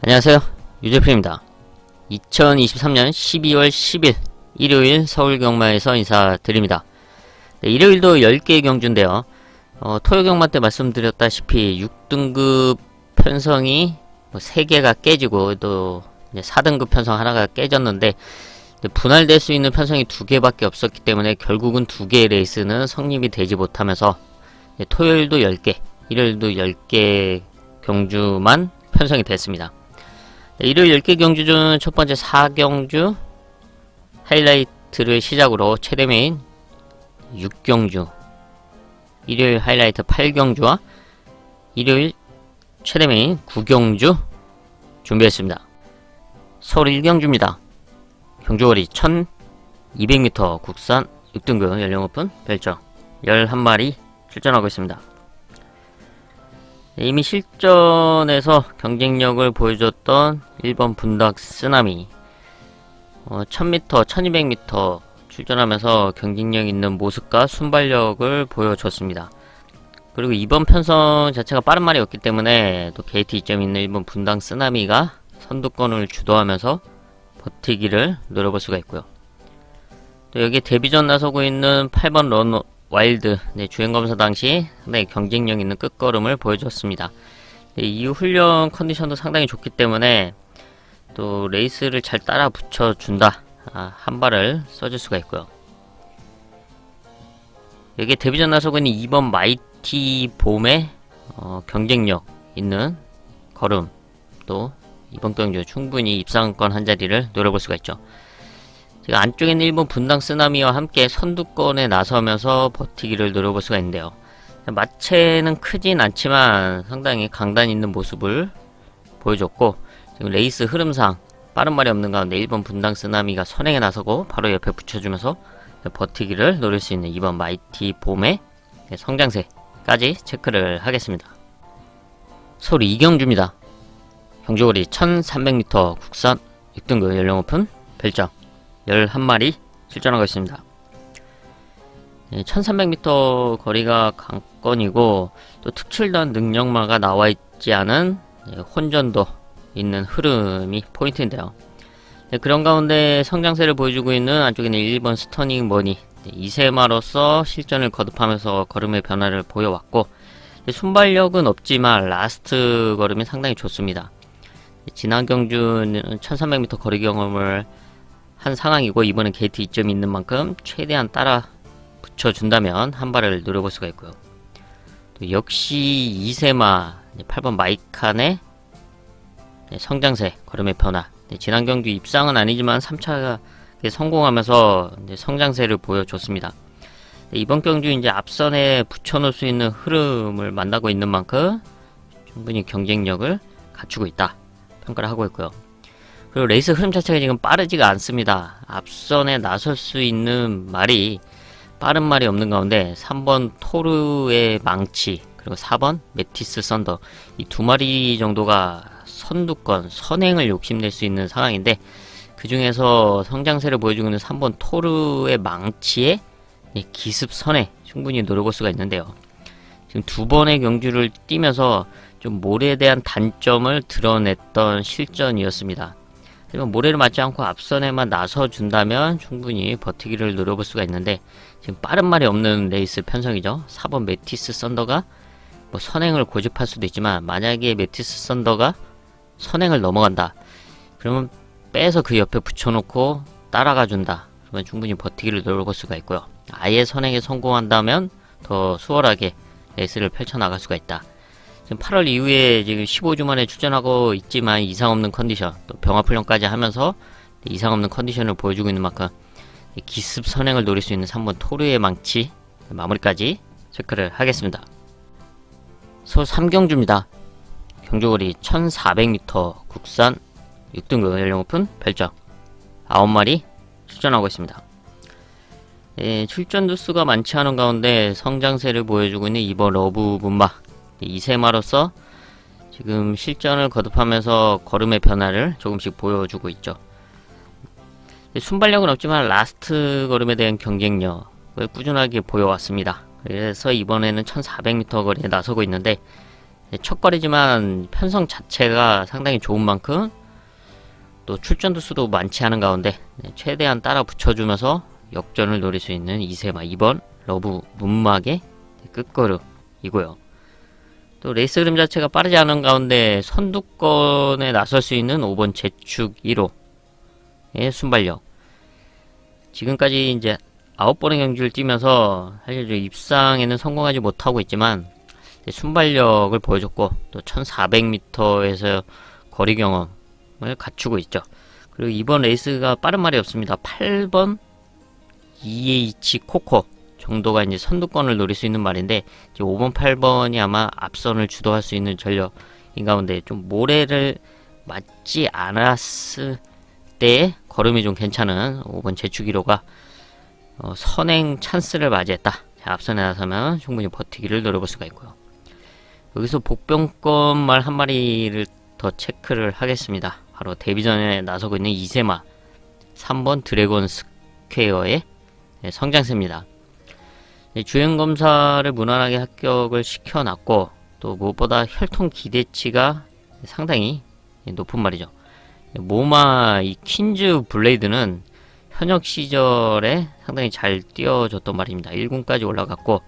안녕하세요. 유재프입니다. 2023년 12월 10일 일요일 서울경마에서 인사드립니다. 네, 일요일도 10개의 경주인데요. 토요경마 때 말씀드렸다시피 6등급 편성이 3개가 깨지고 또 4등급 편성 하나가 깨졌는데 분할될 수 있는 편성이 2개밖에 없었기 때문에 결국은 2개의 레이스는 성립이 되지 못하면서 토요일도 10개, 일요일도 10개 경주만 편성이 됐습니다. 일요일 10개 경주 중 첫 번째 4경주 하이라이트를 시작으로 최대 메인 6경주, 일요일 하이라이트 8경주와 일요일 최대 메인 9경주 준비했습니다. 서울 1경주입니다. 경주거리 1200m 국산 6등급 연령 오픈 별정 11마리 출전하고 있습니다. 이미 실전에서 경쟁력을 보여줬던 1번 분당 쓰나미 1000m, 1200m 출전하면서 경쟁력 있는 모습과 순발력을 보여줬습니다. 그리고 이번 편성 자체가 빠른 말이었기 때문에 또 게이트 이점이 있는 1번 분당 쓰나미가 선두권을 주도하면서 버티기를 노려볼 수가 있고요. 또 여기에 데뷔전 나서고 있는 8번 런 와일드 주행검사 당시 상당히 경쟁력 있는 끝걸음을 보여줬습니다. 이후 훈련 컨디션도 상당히 좋기 때문에 또 레이스를 잘 따라 붙여준다 한 발을 써줄 수가 있고요. 여기에 데뷔전 나서고 있는 2번 마이티 봄의 경쟁력 있는 걸음, 또 이번 경주 충분히 입상권 한 자리를 노려볼 수가 있죠. 제가 안쪽에 있는 1번 분당 쓰나미와 함께 선두권에 나서면서 버티기를 노려볼 수가 있는데요. 마체는 크진 않지만 상당히 강단 있는 모습을 보여줬고, 지금 레이스 흐름상 빠른 말이 없는 가운데 1번 분당 쓰나미가 선행에 나서고 바로 옆에 붙여주면서 버티기를 노릴 수 있는 2번 마이티 봄의 성장세까지 체크를 하겠습니다. 서울 2경주입니다. 경주거리 1300m 국산 6등급 연령 오픈 별정 11마리 출전하고 있습니다. 1300m 거리가 강권이고 또 특출난 능력마가 나와있지 않은 혼전도 있는 흐름이 포인트인데요. 그런 가운데 성장세를 보여주고 있는 안쪽에는 1번 스터닝 머니 2세마로서 실전을 거듭하면서 걸음의 변화를 보여왔고, 순발력은 없지만 라스트 걸음이 상당히 좋습니다. 지난 경주는 1300m 거리 경험을 한 상황이고 이번엔 게이트 이점이 있는 만큼 최대한 따라 붙여준다면 한 발을 노려볼 수가 있고요. 또 역시 2세마 8번 마이칸의 성장세 걸음의 변화, 지난 경주 입상은 아니지만 3차 성공하면서 성장세를 보여줬습니다. 이번 경주 이제 앞선에 붙여놓을 수 있는 흐름을 만나고 있는 만큼 충분히 경쟁력을 갖추고 있다 평가를 하고 있고요. 그리고 레이스 흐름 자체가 지금 빠르지가 않습니다. 앞선에 나설 수 있는 말이 빠른 말이 없는 가운데 3번 토르의 망치 그리고 4번 메티스 썬더 이 두 마리 정도가 선두권 선행을 욕심낼 수 있는 상황인데, 그 중에서 성장세를 보여주고 있는 3번 토르의 망치에 기습 선행 충분히 노려볼 수가 있는데요. 지금 두 번의 경주를 뛰면서 좀 모래에 대한 단점을 드러냈던 실전이었습니다. 하지만 모래를 맞지 않고 앞선에만 나서준다면 충분히 버티기를 노려볼 수가 있는데, 지금 빠른 말이 없는 레이스 편성이죠. 4번 메티스 썬더가 선행을 고집할 수도 있지만 만약에 메티스 썬더가 선행을 넘어간다 그러면 빼서 그 옆에 붙여놓고 따라가 준다 그러면 충분히 버티기를 노려볼 수가 있고요. 아예 선행에 성공한다면 더 수월하게 레이스를 펼쳐나갈 수가 있다. 지금 8월 이후에 지금 15주 만에 출전하고 있지만 이상 없는 컨디션, 또 병합훈련까지 하면서 이상 없는 컨디션을 보여주고 있는 만큼 기습 선행을 노릴 수 있는 3번 토르의 망치 마무리까지 체크를 하겠습니다. 서울 3경주입니다. 경주거리 1400m 국산 6등급 연령 오픈 별정 9마리 출전하고 있습니다. 출전 두수가 많지 않은 가운데 성장세를 보여주고 있는 2번 러브 분마 2세마로서 지금 실전을 거듭하면서 걸음의 변화를 조금씩 보여주고 있죠. 순발력은 없지만 라스트 걸음에 대한 경쟁력을 꾸준하게 보여왔습니다. 그래서 이번에는 1400m 거리에 나서고 있는데 척거리지만 편성 자체가 상당히 좋은 만큼 또 출전도 수도 많지 않은 가운데 최대한 따라 붙여주면서 역전을 노릴 수 있는 이세마 2번 러브 문막의 끝걸음이고요. 또 레이스 흐름 자체가 빠르지 않은 가운데 선두권에 나설 수 있는 5번 제축 1호의 순발력. 지금까지 이제 9번의 경주를 뛰면서 사실 좀 입상에는 성공하지 못하고 있지만 순발력을 보여줬고 또 1400m에서 거리 경험을 갖추고 있죠. 그리고 이번 레이스가 빠른 말이 없습니다. 8번 EH 코코 정도가 이제 선두권을 노릴 수 있는 말인데, 이제 5번, 8번이 아마 앞선을 주도할 수 있는 전력인 가운데 좀 모래를 맞지 않았을 때 걸음이 좀 괜찮은 5번 제축1호가 선행 찬스를 맞이했다. 자, 앞선에 나서면 충분히 버티기를 노려볼 수가 있고요. 여기서 복병권 말 한 마리를 더 체크를 하겠습니다. 바로 데뷔전에 나서고 있는 이세마 3번 드래곤 스퀘어의 성장세입니다. 주행검사를 무난하게 합격을 시켜놨고 또 무엇보다 혈통 기대치가 상당히 높은 말이죠. 모마 이 퀸즈 블레이드는 현역 시절에 상당히 잘 뛰어줬던 말입니다. 1군까지 올라갔고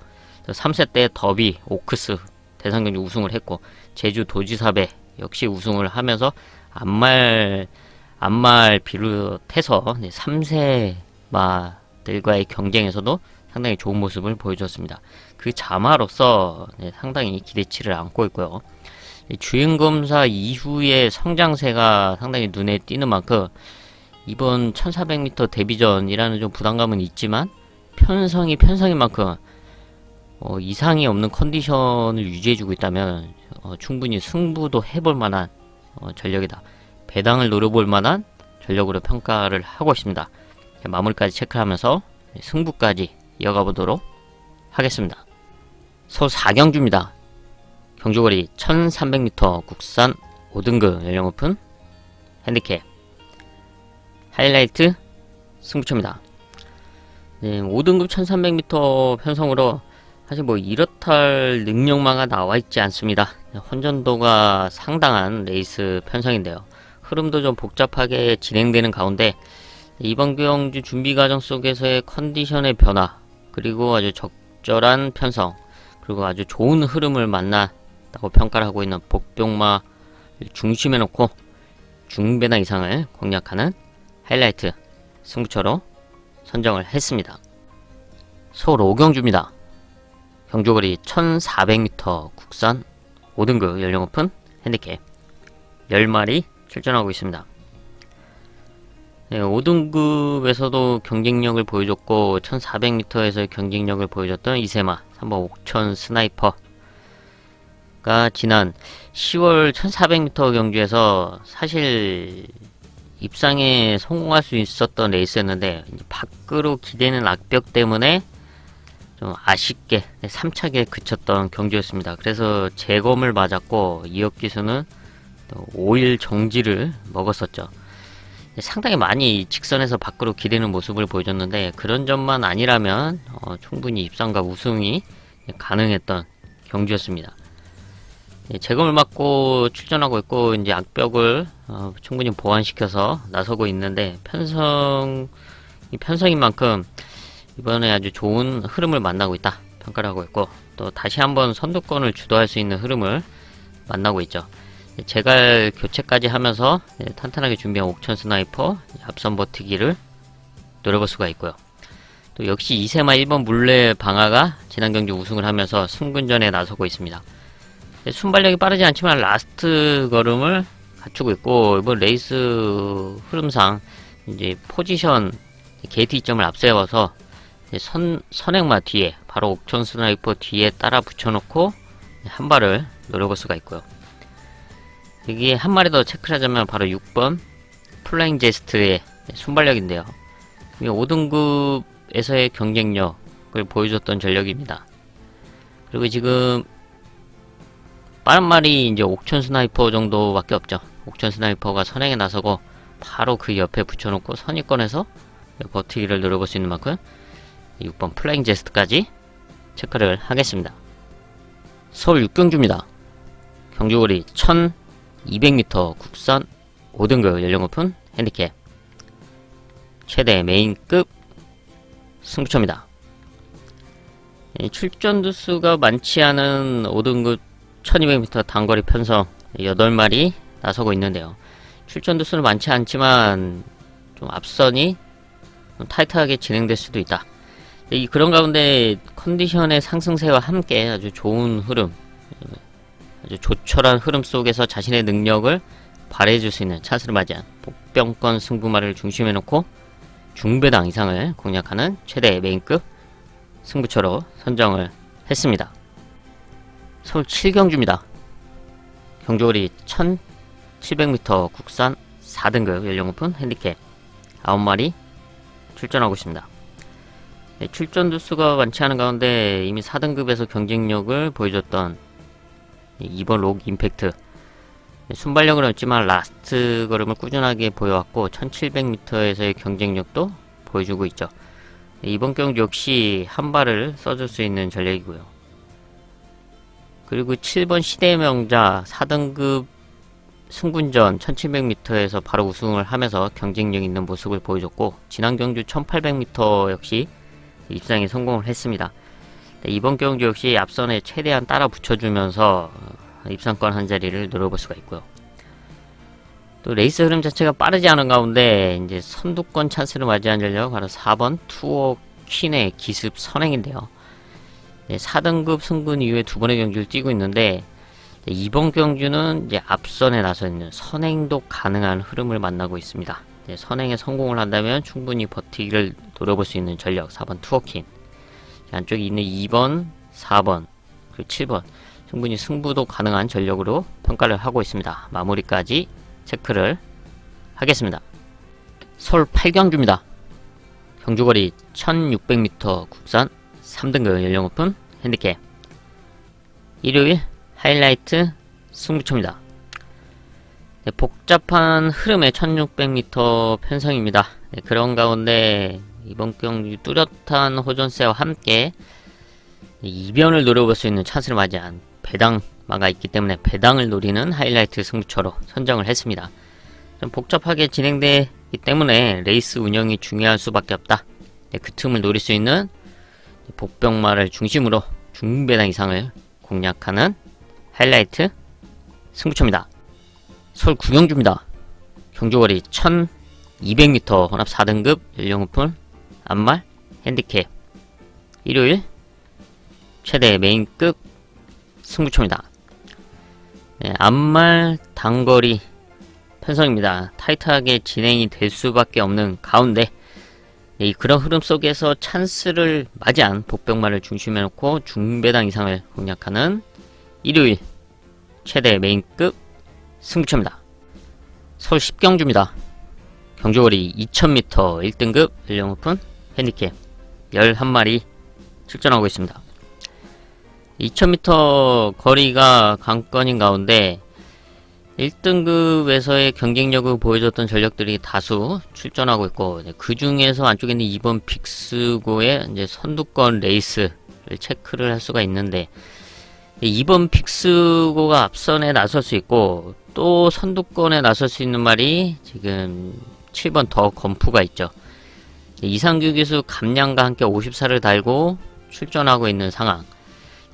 3세 때 더비, 오크스 대상경주 우승을 했고 제주 도지사배 역시 우승을 하면서 안말 비롯해서 3세 마들과의 경쟁에서도 상당히 좋은 모습을 보여줬습니다. 그 자마로서 상당히 기대치를 안고 있고요. 주행검사 이후의 성장세가 상당히 눈에 띄는 만큼 이번 1400m 데뷔전이라는 좀 부담감은 있지만 편성인 만큼 이상이 없는 컨디션을 유지해주고 있다면 충분히 승부도 해볼 만한 전력이다. 배당을 노려볼 만한 전력으로 평가를 하고 있습니다. 마무리까지 체크하면서 승부까지 이어가 보도록 하겠습니다. 서울 4경주입니다. 경주거리 1300m 국산 5등급 연령 오픈 핸디캡 하이라이트 승부처입니다. 5등급 1300m 편성으로 사실 뭐 이렇다할 능력마가 나와 있지 않습니다. 혼전도가 상당한 레이스 편성인데요. 흐름도 좀 복잡하게 진행되는 가운데 이번 경주 준비 과정 속에서의 컨디션의 변화, 그리고 아주 적절한 편성, 그리고 아주 좋은 흐름을 만났다고 평가를 하고 있는 복병마 중심에 놓고 중배당 이상을 공략하는 하이라이트 승부처로 선정을 했습니다. 서울 5경주입니다. 경주거리 1400m 국산 5등급 연령 오픈 핸디캡 10마리 출전하고 있습니다. 5등급에서도 경쟁력을 보여줬고 1400m에서 경쟁력을 보여줬던 이세마 3번 옥천 스나이퍼가 지난 10월 1400m 경주에서 사실 입상에 성공할 수 있었던 레이스였는데 밖으로 기대는 악벽 때문에 좀 아쉽게 3차게 그쳤던 경주였습니다. 그래서 재검을 맞았고 이역 기수는 5일 정지를 먹었었죠. 상당히 많이 직선에서 밖으로 기대는 모습을 보여줬는데 그런 점만 아니라면 충분히 입상과 우승이 가능했던 경주였습니다. 재검을 맞고 출전하고 있고 이제 악벽을 충분히 보완시켜서 나서고 있는데 편성인 만큼 이번에 아주 좋은 흐름을 만나고 있다 평가를 하고 있고 또 다시 한번 선두권을 주도할 수 있는 흐름을 만나고 있죠. 제갈 교체까지 하면서 탄탄하게 준비한 옥천 스나이퍼 앞선 버티기를 노려볼 수가 있고요. 또 역시 이세마 1번 물레 방아가 지난 경주 우승을 하면서 승군전에 나서고 있습니다. 순발력이 빠르지 않지만 라스트 걸음을 갖추고 있고 이번 레이스 흐름상 이제 포지션 게이트 2점을 앞세워서 선행마 뒤에 바로 옥천 스나이퍼 뒤에 따라 붙여놓고 한 발을 노려볼 수가 있고요. 여기에 한 마리 더 체크를 하자면 바로 6번 플라잉 제스트의 순발력인데요. 5등급에서의 경쟁력을 보여줬던 전력입니다. 그리고 지금 빠른 말이 이제 옥천 스나이퍼 정도밖에 없죠. 옥천 스나이퍼가 선행에 나서고 바로 그 옆에 붙여놓고 선입권에서 버티기를 노려볼 수 있는 만큼 6번 플라잉 제스트까지 체크를 하겠습니다. 서울 6경주입니다. 경주거리 1200m 국산 5등급 연령 오픈 핸디캡 최대 메인급 승부처입니다. 출전 두수가 많지 않은 5등급 1200m 단거리 편성 8마리 나서고 있는데요. 출전 두수는 많지 않지만 좀 앞선이 좀 타이트하게 진행될 수도 있다. 그런 가운데 컨디션의 상승세와 함께 아주 좋은 흐름, 아주 조촐한 흐름 속에서 자신의 능력을 발휘해줄 수 있는 찬스를 맞이한 복병권 승부마를 중심에 놓고 중배당 이상을 공략하는 최대 메인급 승부처로 선정을 했습니다. 서울 7경주입니다. 경주거리 1700m 국산 4등급 연령 오픈 핸디캡 9마리 출전하고 있습니다. 출전 두수가 많지 않은 가운데 이미 4등급에서 경쟁력을 보여줬던 2번 록 임팩트, 순발력은 없지만 라스트 걸음을 꾸준하게 보여왔고 1700m에서의 경쟁력도 보여주고 있죠. 이번 경주 역시 한 발을 써줄 수 있는 전략이고요. 그리고 7번 시대의 명자 4등급 승군전 1700m에서 바로 우승을 하면서 경쟁력 있는 모습을 보여줬고 지난 경주 1800m 역시 입상에 성공을 했습니다. 이번 경주 역시 앞선에 최대한 따라 붙여주면서 입상권 한 자리를 노려볼 수가 있고요. 또 레이스 흐름 자체가 빠르지 않은 가운데 이제 선두권 찬스를 맞이한 전력 바로 4번 투어 퀸의 기습 선행인데요. 4등급 승군 이후에 두 번의 경주를 뛰고 있는데 이번 경주는 이제 앞선에 나서 있는 선행도 가능한 흐름을 만나고 있습니다. 선행에 성공을 한다면 충분히 버티기를 노려볼 수 있는 전력 4번 투어 퀸, 안쪽에 있는 2번, 4번, 그리고 7번 충분히 승부도 가능한 전력으로 평가를 하고 있습니다. 마무리까지 체크를 하겠습니다. 서울 8경주입니다. 경주거리 1600m 국산 3등급 연령 오픈 핸디캡 일요일 하이라이트 승부처입니다. 복잡한 흐름의 1600m 편성입니다. 그런 가운데 이번 경주 뚜렷한 호전세와 함께 이변을 노려볼 수 있는 찬스를 맞이한 배당마가 있기 때문에 배당을 노리는 하이라이트 승부처로 선정을 했습니다. 좀 복잡하게 진행되기 때문에 레이스 운영이 중요할 수밖에 없다. 그 틈을 노릴 수 있는 복병마를 중심으로 중배당 이상을 공략하는 하이라이트 승부처입니다. 서울 9경주입니다. 경주거리 1200m 혼합 4등급 연령 오픈 앞말 핸디캡 일요일 최대 메인급 승부처입니다. 앞말 단거리 편성입니다. 타이트하게 진행이 될 수밖에 없는 가운데 그런 흐름 속에서 찬스를 맞이한 복병마를 중심에 놓고 중배당 이상을 공략하는 일요일 최대 메인급 승부처입니다. 서울 10경주입니다. 경주거리 2000m 1등급 연령 오픈 핸디캡 11마리 출전하고 있습니다. 2000m 거리가 관건인 가운데 1등급에서의 경쟁력을 보여줬던 전력들이 다수 출전하고 있고 그 중에서 안쪽에 있는 2번 빅스고의 이제 선두권 레이스를 체크를 할 수가 있는데 2번 빅스고가 앞선에 나설 수 있고 또 선두권에 나설 수 있는 말이 지금 7번 더 건프가 있죠. 이상규 기수 감량과 함께 54를 달고 출전하고 있는 상황.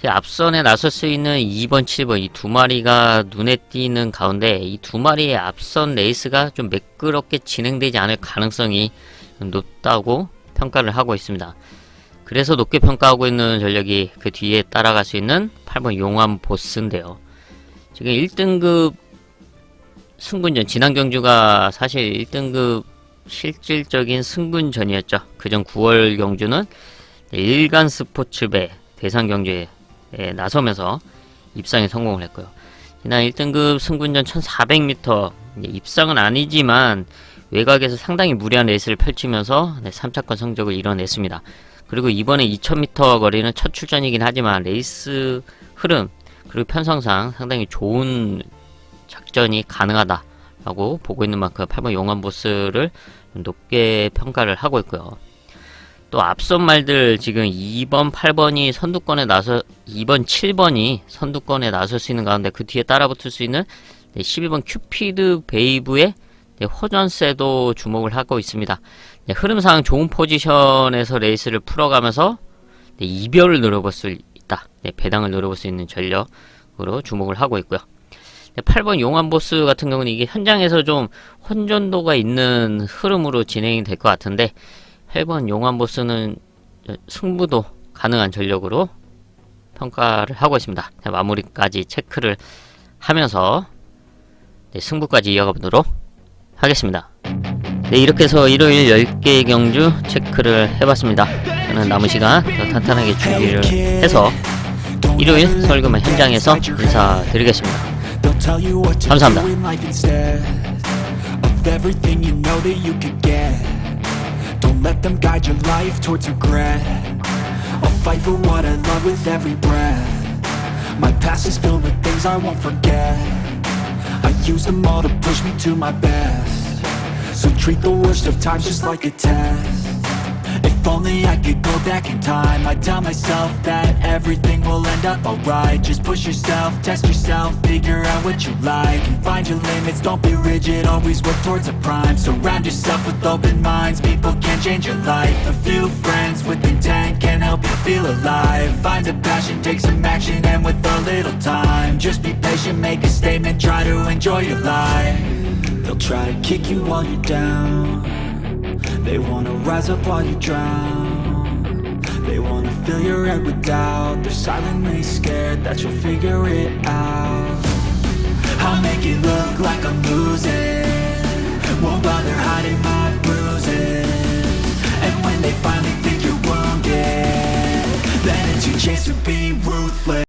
앞선에 나설 수 있는 2번, 7번 이 두 마리가 눈에 띄는 가운데 이 두 마리의 앞선 레이스가 좀 매끄럽게 진행되지 않을 가능성이 높다고 평가를 하고 있습니다. 그래서 높게 평가하고 있는 전력이 그 뒤에 따라갈 수 있는 8번 용암 보스인데요. 지금 1등급 승군전, 지난 경주가 사실 1등급 실질적인 승군전이었죠. 그전 9월 경주는 일간 스포츠배 대상 경주에 나서면서 입상에 성공을 했고요. 지난 1등급 승군전 1400m 입상은 아니지만 외곽에서 상당히 무리한 레이스를 펼치면서 3차권 성적을 이뤄냈습니다. 그리고 이번에 2000m 거리는 첫 출전이긴 하지만 레이스 흐름 그리고 편성상 상당히 좋은 작전이 가능하다라고 보고 있는 만큼 8번 용암보스를 높게 평가를 하고 있고요. 또 앞선 말들 지금 2번, 8번이 선두권에 2번, 7번이 선두권에 나설 수 있는 가운데 그 뒤에 따라붙을 수 있는 12번 큐피드 베이브의 호전세도 주목을 하고 있습니다. 흐름상 좋은 포지션에서 레이스를 풀어가면서 이별을 노려볼 수 있다. 배당을 노려볼 수 있는 전력으로 주목을 하고 있고요. 8번 용암보스 같은 경우는 이게 현장에서 좀 혼전도가 있는 흐름으로 진행이 될 것 같은데 8번 용암보스는 승부도 가능한 전력으로 평가를 하고 있습니다. 마무리까지 체크를 하면서 승부까지 이어가 보도록 하겠습니다. 네, 이렇게 해서 일요일 10개의 경주 체크를 해봤습니다. 저는 남은 시간 더 탄탄하게 준비를 해서 일요일 서울금화 현장에서 인사드리겠습니다. 감사합니다. Don't let them guide your life towards regret. I'll fight for what I love with every breath. My past is filled with things I won't forget. I use them all to push me to my best. So treat the worst of times just like a test. If only I could go back in time, I'd tell myself that everything will end up alright. Just push yourself, test yourself, figure out what you like, and find your limits, don't be rigid, always work towards a prime. Surround yourself with open minds, people can change your life. A few friends with intent can help you feel alive. Find a passion, take some action, and with a little time, just be patient, make a statement, try to enjoy your life. They'll try to kick you while you're down. They wanna rise up while you drown. They wanna fill your head with doubt. They're silently scared that you'll figure it out. I'll make it look like I'm losing, won't bother hiding my bruises. And when they finally think you're wounded, then it's your chance to be ruthless.